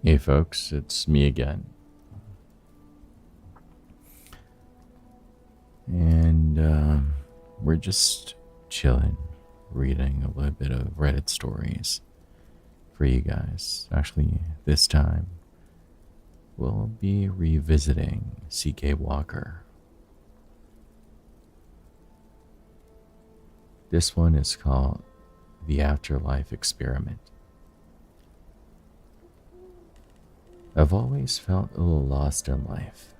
Hey folks, it's me again. And we're just chilling, reading a little bit of Reddit stories for you guys. Actually, this time we'll be revisiting C.K. Walker. This one is called The Afterlife Experiment. I've always felt a little lost in life,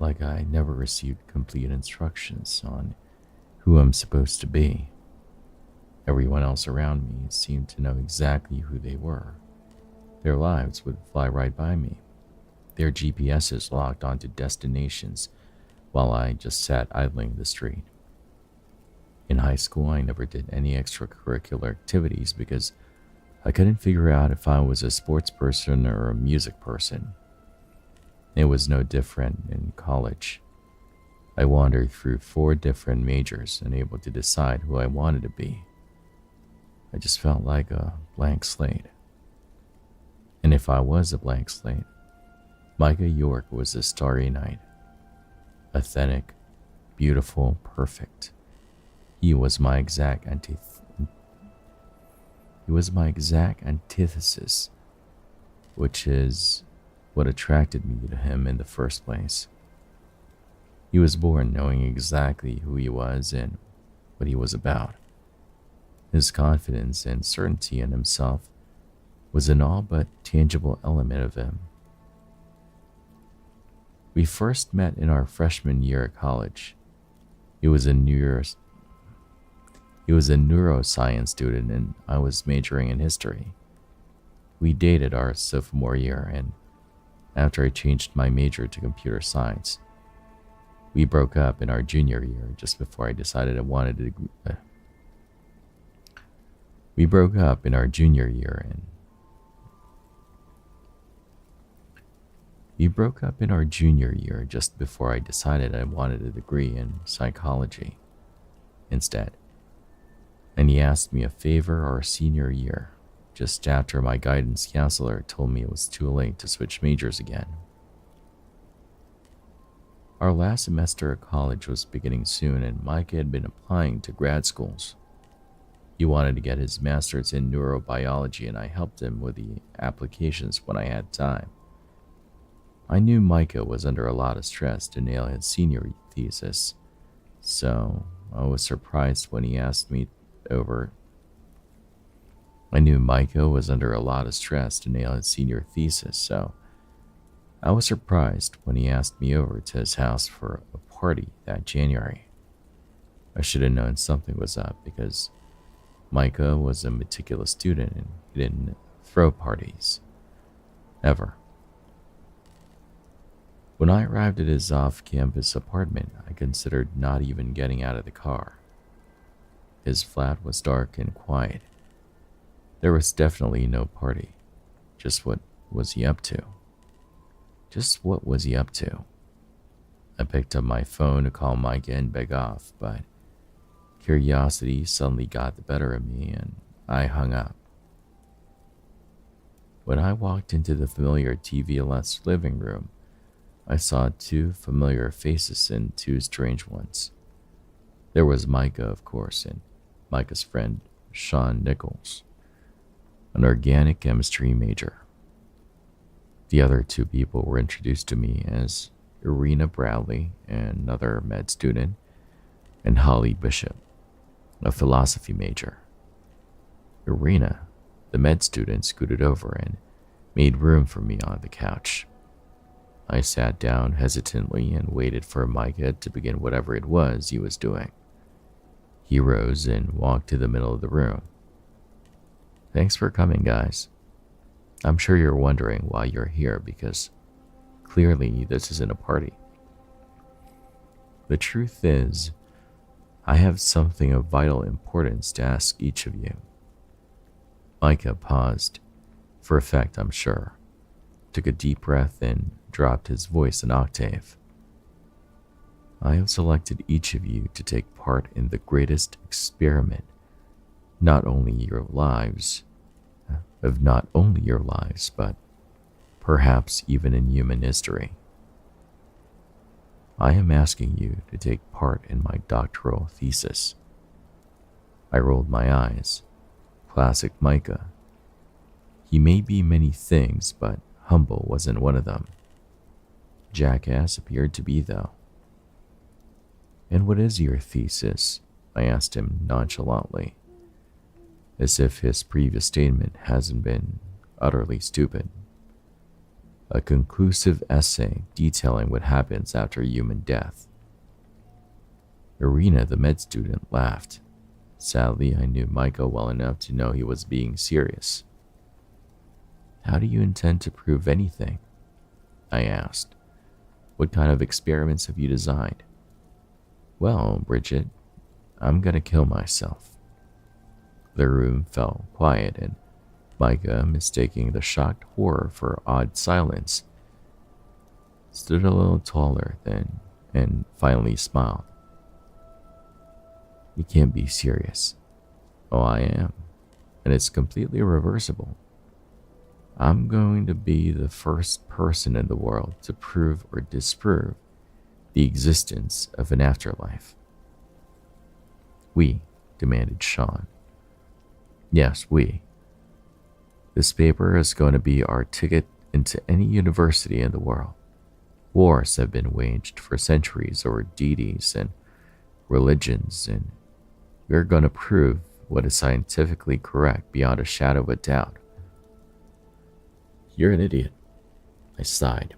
like I never received complete instructions on who I'm supposed to be. Everyone else around me seemed to know exactly who they were. Their lives would fly right by me, their GPSs locked onto destinations while I just sat idling the street. In high school, I never did any extracurricular activities because I couldn't figure out if I was a sports person or a music person. It was no different in college. I wandered through four different majors, unable to decide who I wanted to be. I just felt like a blank slate. And if I was a blank slate, Micah York was a starry night. Authentic, beautiful, perfect. He was my exact antithesis, which is what attracted me to him in the first place. He was born knowing exactly who he was and what he was about. His confidence and certainty in himself was an all but tangible element of him. We first met in our freshman year at college. He was a neuroscience student and I was majoring in history. We dated our sophomore year, and after I changed my major to computer science, we broke up in our junior year just before I decided I wanted to. We broke up in our junior year and We broke up in our junior year just before I decided I wanted a degree in psychology instead. And he asked me a favor our senior year, just after my guidance counselor told me it was too late to switch majors again. Our last semester at college was beginning soon, and Mike had been applying to grad schools. He wanted to get his master's in neurobiology, and I helped him with the applications when I had time. I knew Micah was under a lot of stress to nail his senior thesis, so I was surprised when he asked me over. I knew Micah was under a lot of stress to nail his senior thesis, so I was surprised when he asked me over to his house for a party that January. I should have known something was up because Micah was a meticulous student and he didn't throw parties. Ever. When I arrived at his off-campus apartment, I considered not even getting out of the car. His flat was dark and quiet. There was definitely no party. Just what was he up to? Just what was he up to? I picked up my phone to call Micah and beg off, but curiosity suddenly got the better of me and I hung up. When I walked into the familiar TV-less living room, I saw two familiar faces and two strange ones. There was Micah, of course, and Micah's friend, Sean Nichols, an organic chemistry major. The other two people were introduced to me as Irina Bradley, another med student, and Holly Bishop, a philosophy major. Irina, the med student, scooted over and made room for me on the couch. I sat down hesitantly and waited for Micah to begin whatever it was he was doing. He rose and walked to the middle of the room. Thanks for coming, guys. I'm sure you're wondering why you're here because clearly this isn't a party. The truth is, I have something of vital importance to ask each of you. Micah paused, for effect, I'm sure, took a deep breath and dropped his voice an octave. I have selected each of you to take part in the greatest experiment, not only your lives, but perhaps even in human history. I am asking you to take part in my doctoral thesis. I rolled my eyes. Classic Micah. He may be many things, but humble wasn't one of them. Jackass appeared to be, though. And what is your thesis? I asked him nonchalantly, as if his previous statement hasn't been utterly stupid. A conclusive essay detailing what happens after human death. Irina, the med student, laughed. Sadly, I knew Micah well enough to know he was being serious. How do you intend to prove anything? I asked. What kind of experiments have you designed? Well, Bridget, I'm gonna kill myself. The room fell quiet, and Micah, mistaking the shocked horror for odd silence, stood a little taller then and finally smiled. You can't be serious. Oh, I am, and it's completely reversible. I'm going to be the first person in the world to prove or disprove the existence of an afterlife. We, demanded Sean. Yes, we. This paper is going to be our ticket into any university in the world. Wars have been waged for centuries over deities and religions, and we're going to prove what is scientifically correct beyond a shadow of a doubt. You're an idiot, I sighed,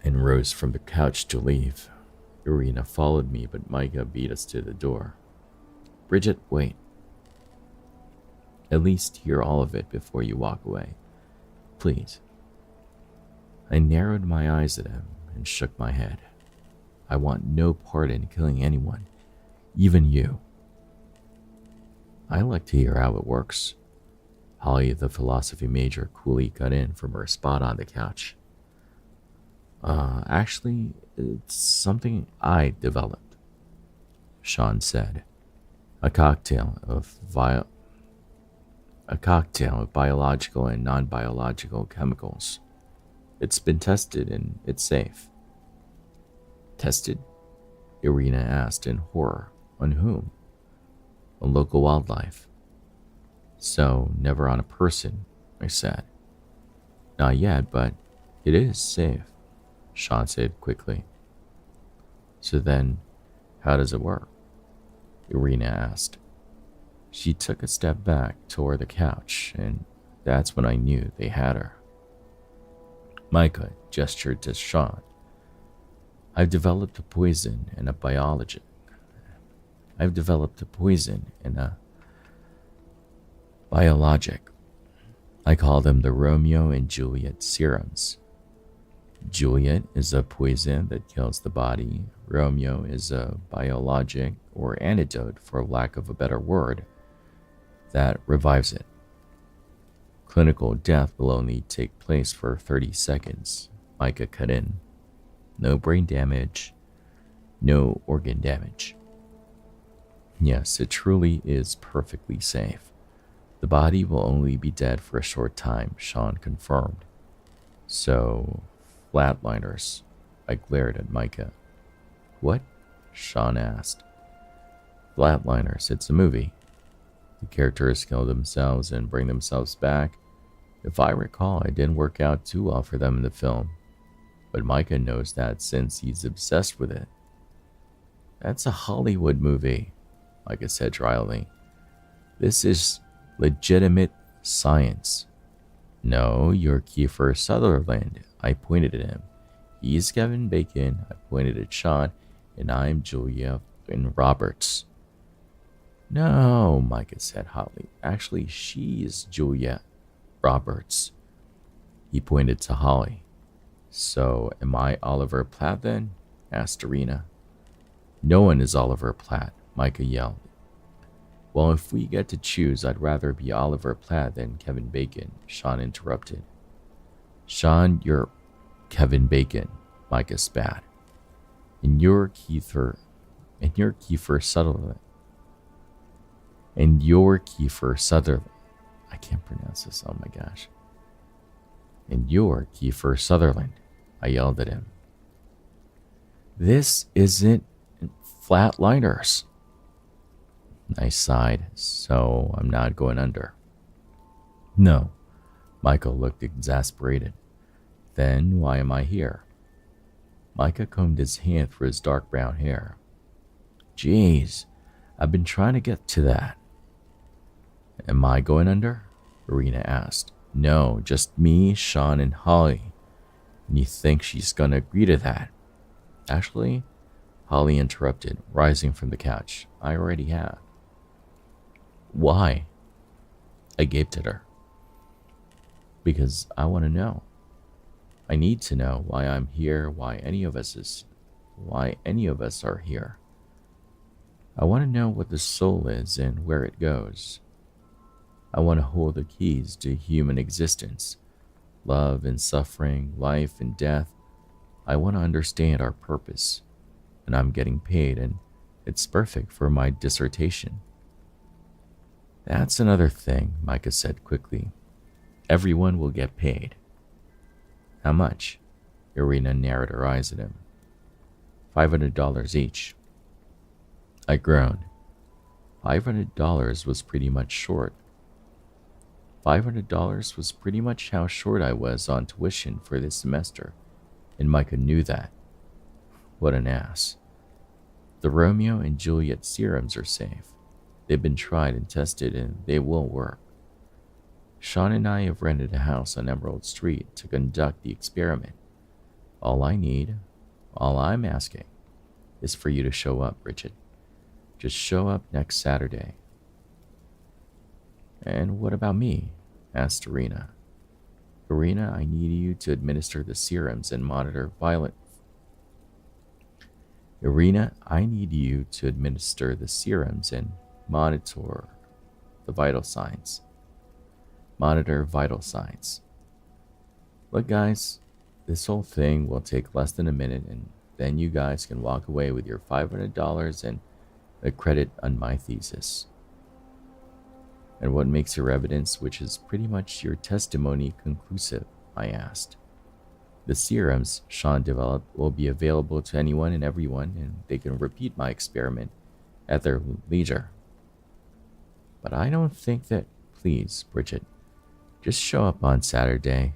and rose from the couch to leave. Irina followed me, but Micah beat us to the door. Bridget, wait. At least hear all of it before you walk away. Please. I narrowed my eyes at him and shook my head. I want no part in killing anyone, even you. I like to hear how it works. Holly, the philosophy major, coolly cut in from her spot on the couch. Actually, it's something I developed, Sean said. A cocktail of biological and non-biological chemicals. It's been tested and it's safe. Tested? Irina asked in horror. On whom? On local wildlife. So, never on a person, I said. Not yet, but it is safe, Sean said quickly. So then, how does it work? Irina asked. She took a step back toward the couch, and that's when I knew they had her. Micah gestured to Sean. I've developed a poison and a biologic. I've developed a poison and a biologic. I call them the Romeo and Juliet serums. Juliet is a poison that kills the body. Romeo is a biologic or antidote, for lack of a better word, that revives it. Clinical death will only take place for 30 seconds. Micah cut in. No brain damage, no organ damage. Yes, it truly is perfectly safe. The body will only be dead for a short time, Sean confirmed. So, flatliners. I glared at Micah. What? Sean asked. Flatliners, it's a movie. The characters kill themselves and bring themselves back. If I recall, it didn't work out too well for them in the film. But Micah knows that since he's obsessed with it. That's a Hollywood movie, Micah said dryly. This is legitimate science. No, you're Kiefer Sutherland. I pointed at him. He's Kevin Bacon. I pointed at Sean. And I'm Julia Roberts. No, Micah said hotly. Actually, she's Julia Roberts. He pointed to Holly. So, am I Oliver Platt then? Asked Irina. No one is Oliver Platt, Micah yelled. Well, if we get to choose, I'd rather be Oliver Platt than Kevin Bacon, Sean interrupted. Sean, you're Kevin Bacon, Micah spat. And you're Kiefer Sutherland. And you're Kiefer Sutherland. I can't pronounce this, oh my gosh. And you're Kiefer Sutherland, I yelled at him. This isn't Flatliners. I sighed, so I'm not going under. No. Michael looked exasperated. Then why am I here? Micah combed his hand through his dark brown hair. Jeez, I've been trying to get to that. Am I going under? Irina asked. No, just me, Sean, and Holly. And you think she's gonna agree to that? Actually, Holly interrupted, rising from the couch. I already have. Why? I gaped at her. Because I want to know. I need to know why I'm here, why any of us are here. I want to know what the soul is and where it goes. I want to hold the keys to human existence, love and suffering, life and death. I want to understand our purpose, and I'm getting paid, and it's perfect for my dissertation. That's another thing, Micah said quickly. Everyone will get paid. How much? Irina narrowed her eyes at him. $500 each. I groaned. $500 was pretty much short. $500 was pretty much how short I was on tuition for this semester, and Micah knew that. What an ass. The Romeo and Juliet serums are safe. They've been tried and tested, and they will work. Sean and I have rented a house on Emerald Street to conduct the experiment. All I'm asking, is for you to show up, Bridget. Just show up next Saturday. And what about me? Asked Irina. Irina, I need you to administer the serums and monitor the vital signs. Monitor vital signs. Look, guys, this whole thing will take less than a minute, and then you guys can walk away with your $500 and a credit on my thesis. And what makes your evidence, which is pretty much your testimony, conclusive? I asked. The serums Sean developed will be available to anyone and everyone, and they can repeat my experiment at their leisure. But I don't think that. Please, Bridget, just show up on Saturday.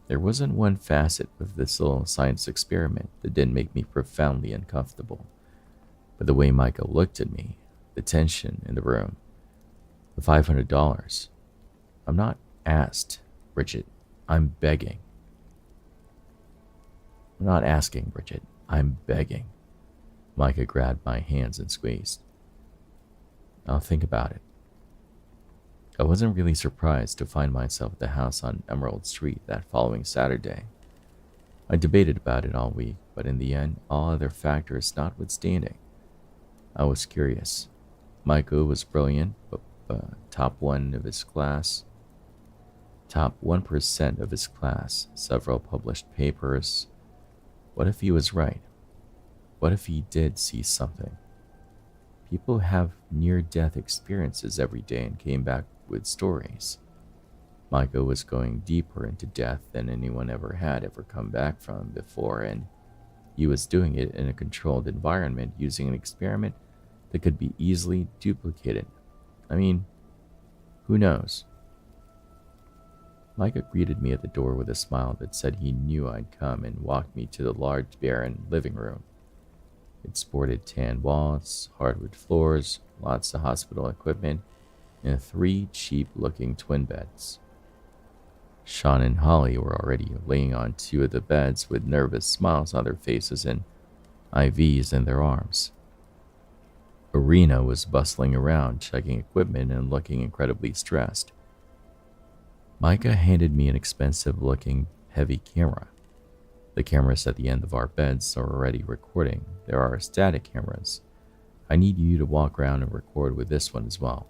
There wasn't one facet of this little science experiment that didn't make me profoundly uncomfortable. But the way Michael looked at me, the tension in the room, the $500. I'm not asked, Bridget. I'm begging. I'm not asking, Bridget. I'm begging. Micah grabbed my hands and squeezed. I'll think about it. I wasn't really surprised to find myself at the house on Emerald Street that following Saturday. I debated about it all week, but in the end, all other factors notwithstanding, I was curious. Michael was brilliant, but top 1% of his class, several published papers. What if he was right? What if he did see something? People have near-death experiences every day and came back with stories. Michael was going deeper into death than anyone ever come back from before, and he was doing it in a controlled environment using an experiment that could be easily duplicated. I mean, who knows? Micah greeted me at the door with a smile that said he knew I'd come and walked me to the large, barren living room. It sported tan walls, hardwood floors, lots of hospital equipment, and 3 cheap-looking twin beds. Sean and Holly were already laying on 2 of the beds with nervous smiles on their faces and IVs in their arms. Irina was bustling around, checking equipment and looking incredibly stressed. Micah handed me an expensive-looking, heavy camera. The cameras at the end of our beds are already recording. There are static cameras. I need you to walk around and record with this one as well.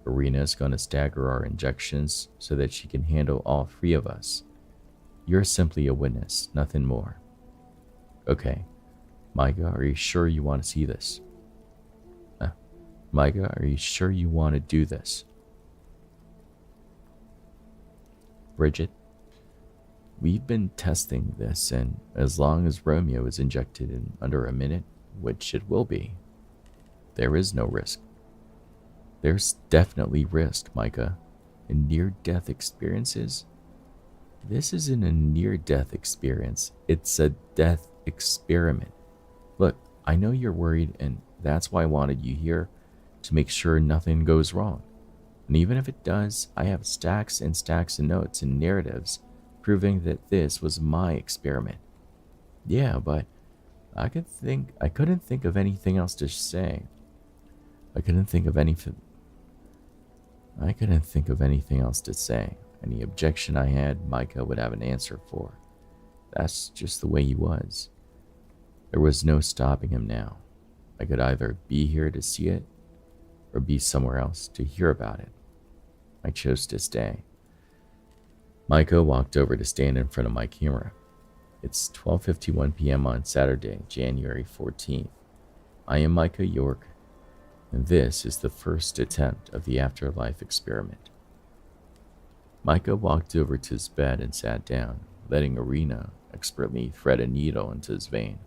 Irina is going to stagger our injections so that she can handle all 3 of us. You're simply a witness, nothing more. Okay, Micah, are you sure you want to see this? Micah, are you sure you want to do this? Bridget, We've been testing this, and as long as Romeo is injected in under a minute, which it will be, there is no risk. There's definitely risk, Micah. In near-death experiences, this isn't a near-death experience. It's a death experiment. Look, I know you're worried, and that's why I wanted you here, to make sure nothing goes wrong. And even if it does, I have stacks and stacks of notes and narratives proving that this was my experiment. Yeah, but I couldn't think of anything else to say. I couldn't think of anything else to say. Any objection I had, Micah would have an answer for. That's just the way he was. There was no stopping him now. I could either be here to see it or be somewhere else to hear about it. I chose to stay. Micah walked over to stand in front of my camera. It's 12:51 p.m. on Saturday, January 14th. I am Micah York, and this is the first attempt of the afterlife experiment. Micah walked over to his bed and sat down, letting Irina expertly thread a needle into his vein.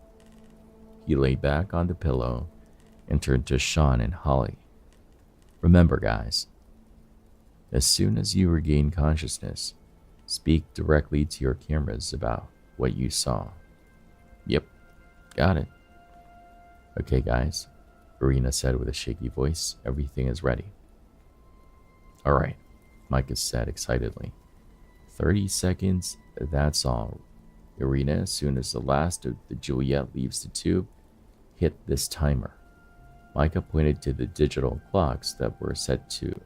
He lay back on the pillow and turned to Sean and Holly. Remember, guys, as soon as you regain consciousness, speak directly to your cameras about what you saw. Yep, got it. Okay, guys, Irina said with a shaky voice, everything is ready. All right, Micah said excitedly. 30 seconds, that's all. Irina, as soon as the last of the Juliet leaves the tube, hit this timer. Micah pointed to the digital clocks that were set to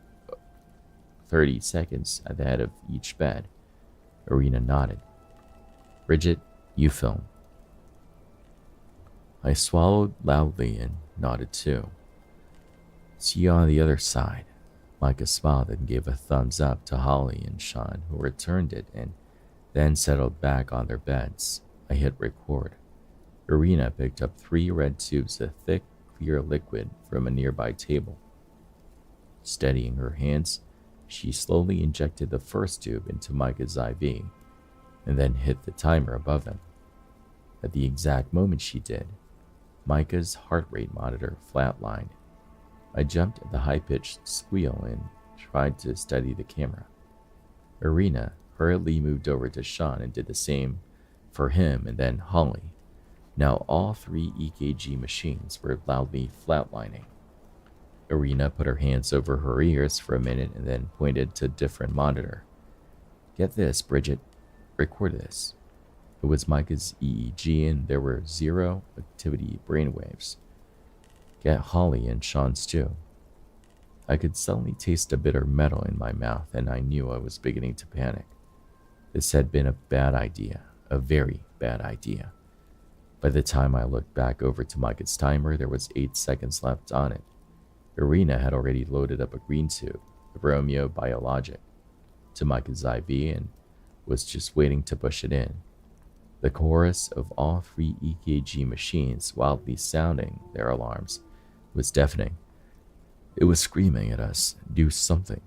30 seconds at the head of each bed. Irina nodded. Bridget, you film. I swallowed loudly and nodded too. See you on the other side. Micah smiled and gave a thumbs up to Holly and Sean, who returned it and then settled back on their beds. I hit record. Irina picked up 3 red tubes of thick, clear liquid from a nearby table. Steadying her hands, she slowly injected the first tube into Micah's IV and then hit the timer above him. At the exact moment she did, Micah's heart rate monitor flatlined. I jumped at the high-pitched squeal and tried to steady the camera. Irina hurriedly moved over to Sean and did the same for him, and then Holly. Now all 3 EKG machines were loudly flatlining. Irina put her hands over her ears for a minute and then pointed to a different monitor. Get this, Bridget. Record this. It was Micah's EEG and there were 0 activity brainwaves. Get Holly and Sean's too. I could suddenly taste a bitter metal in my mouth and I knew I was beginning to panic. This had been a bad idea, a very bad idea. By the time I looked back over to Micah's timer, there was 8 seconds left on it. Irina had already loaded up a green tube, the Romeo Biologic, to Micah's IV and was just waiting to push it in. The chorus of all 3 EKG machines, wildly sounding their alarms, was deafening. It was screaming at us, do something.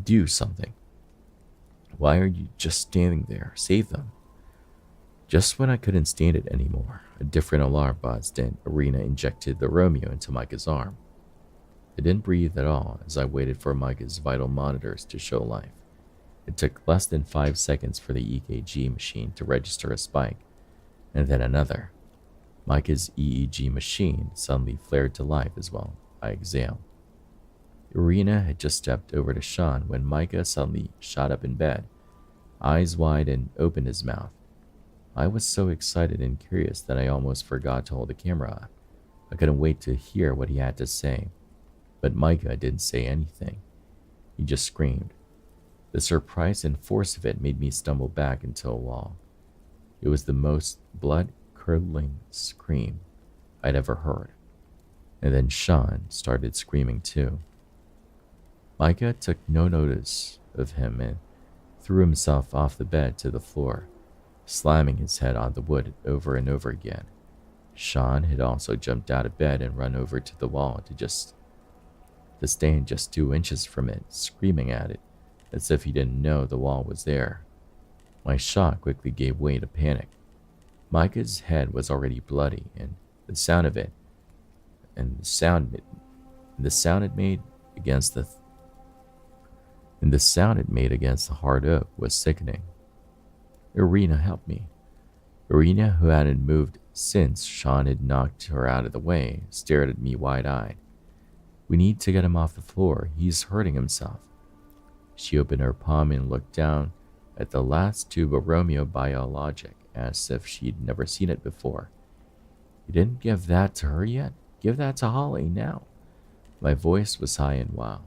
Do something. Why are you just standing there? Save them. Just when I couldn't stand it anymore, a different alarm buzzed and Irina injected the Romeo into Micah's arm. I didn't breathe at all as I waited for Micah's vital monitors to show life. It took less than 5 seconds for the EKG machine to register a spike, and then another. Micah's EEG machine suddenly flared to life as well. I exhaled. Irina had just stepped over to Sean when Micah suddenly shot up in bed, eyes wide, and opened his mouth. I was so excited and curious that I almost forgot to hold the camera up. I couldn't wait to hear what he had to say. But Micah didn't say anything. He just screamed. The surprise and force of it made me stumble back into a wall. It was the most blood-curdling scream I'd ever heard. And then Sean started screaming too. Micah took no notice of him and threw himself off the bed to the floor, slamming his head on the wood over and over again. Sean had also jumped out of bed and run over to the wall to stand just 2 inches from it, screaming at it, as if he didn't know the wall was there. My shock quickly gave way to panic. Micah's head was already bloody, and the sound of it, and the sound it made against the and the sound it made against the hard oak was sickening. Irina helped me. Irina, who hadn't moved since Sean had knocked her out of the way, stared at me wide-eyed. We need to get him off the floor. He's hurting himself. She opened her palm and looked down at the last tube of Romeo Biologic as if she'd never seen it before. You didn't give that to her yet? Give that to Holly now. My voice was high and wild.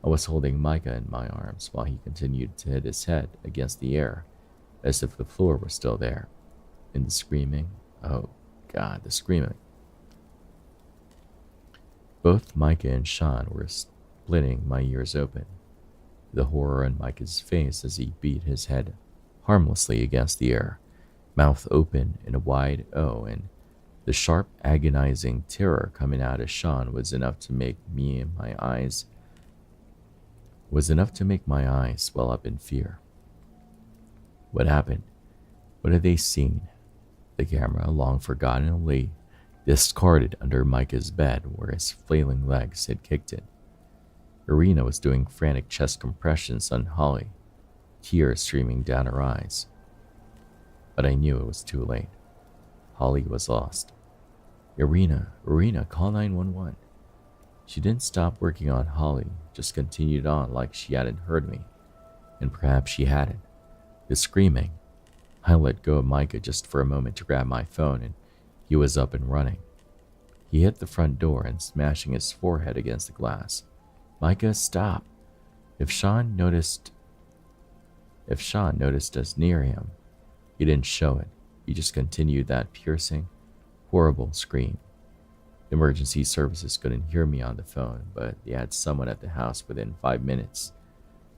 I was holding Micah in my arms while he continued to hit his head against the air as if the floor were still there. And the screaming, oh God, the screaming. Both Micah and Sean were splitting my ears open. The horror on Micah's face as he beat his head harmlessly against the air, mouth open in a wide O, and the sharp, agonizing terror coming out of Sean was enough to make my eyes swell up in fear. What happened? What had they seen? The camera, long forgotten, lay discarded under Micah's bed where his flailing legs had kicked it. Irina was doing frantic chest compressions on Holly, tears streaming down her eyes. But I knew it was too late. Holly was lost. Irina, call 911. She didn't stop working on Holly, just continued on like she hadn't heard me. And perhaps she hadn't. The screaming. I let go of Micah just for a moment to grab my phone, and he was up and running. He hit the front door and smashing his forehead against the glass. Micah, stop. If Sean noticed us near him, he didn't show it. He just continued that piercing, horrible scream. Emergency services couldn't hear me on the phone, but they had someone at the house within 5 minutes.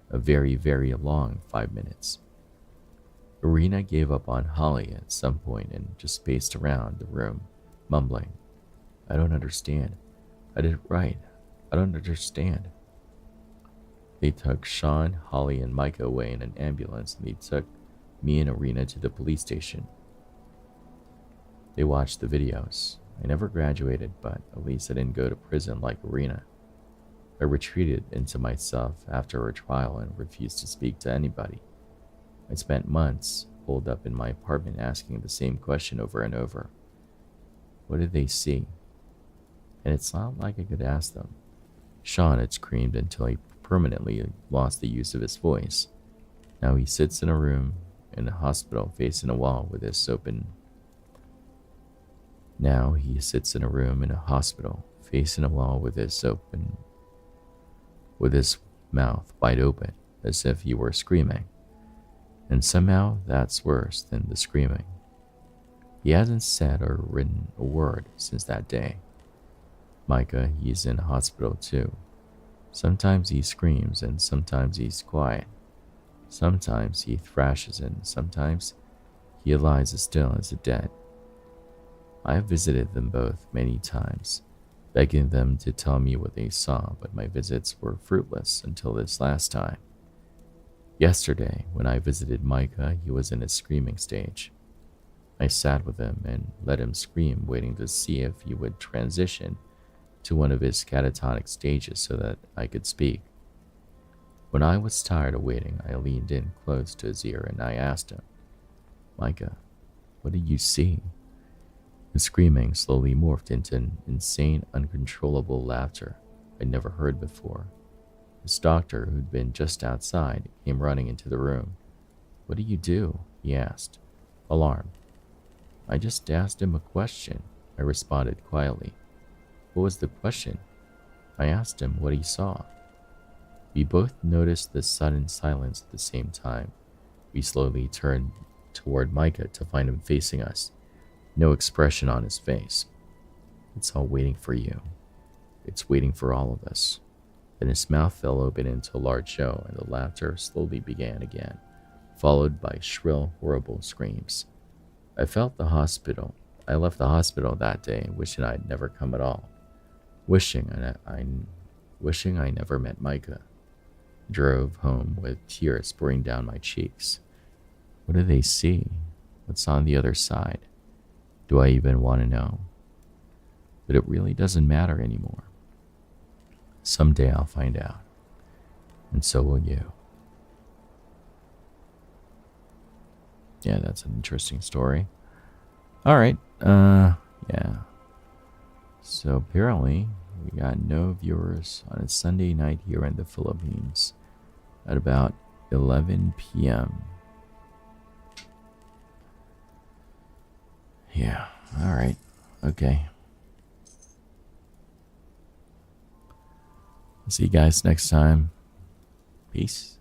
A very, very long 5 minutes. Irina gave up on Holly at some point and just paced around the room, mumbling, I don't understand. I did it right. I don't understand. They took Sean, Holly, and Micah away in an ambulance, and they took me and Irina to the police station. They watched the videos. I never graduated, but at least I didn't go to prison like Irina. I retreated into myself after her trial and refused to speak to anybody. I spent months holed up in my apartment asking the same question over and over. What did they see? And it's not like I could ask them. Sean had screamed until he permanently lost the use of his voice. Now he sits in a room in a hospital facing a wall with his open. Now he sits in a room in a hospital facing a wall with his mouth wide open as if he were screaming. And somehow that's worse than the screaming. He hasn't said or written a word since that day. Micah, he's in a hospital too. Sometimes he screams and sometimes he's quiet. Sometimes he thrashes and sometimes he lies as still as the dead. I have visited them both many times, begging them to tell me what they saw, but my visits were fruitless until this last time. Yesterday, when I visited Micah, he was in his screaming stage. I sat with him and let him scream, waiting to see if he would transition to one of his catatonic stages so that I could speak. When I was tired of waiting, I leaned in close to his ear and I asked him, Micah, what did you see? His screaming slowly morphed into an insane, uncontrollable laughter I'd never heard before. His doctor, who'd been just outside, came running into the room. What do you do? He asked, alarmed. I just asked him a question, I responded quietly. What was the question? I asked him what he saw. We both noticed the sudden silence at the same time. We slowly turned toward Micah to find him facing us. No expression on his face. It's all waiting for you. It's waiting for all of us. Then his mouth fell open into a large O, and the laughter slowly began again, followed by shrill, horrible screams. I left the hospital that day, wishing I'd never come at all. Wishing I never met Micah. Drove home with tears pouring down my cheeks. What do they see? What's on the other side? Do I even want to know? But it really doesn't matter anymore. Someday I'll find out, and so will you. Yeah, that's an interesting story. All right, yeah. So apparently, we got no viewers on a Sunday night here in the Philippines at about 11 p.m. Yeah, all right, okay. See you guys next time. Peace.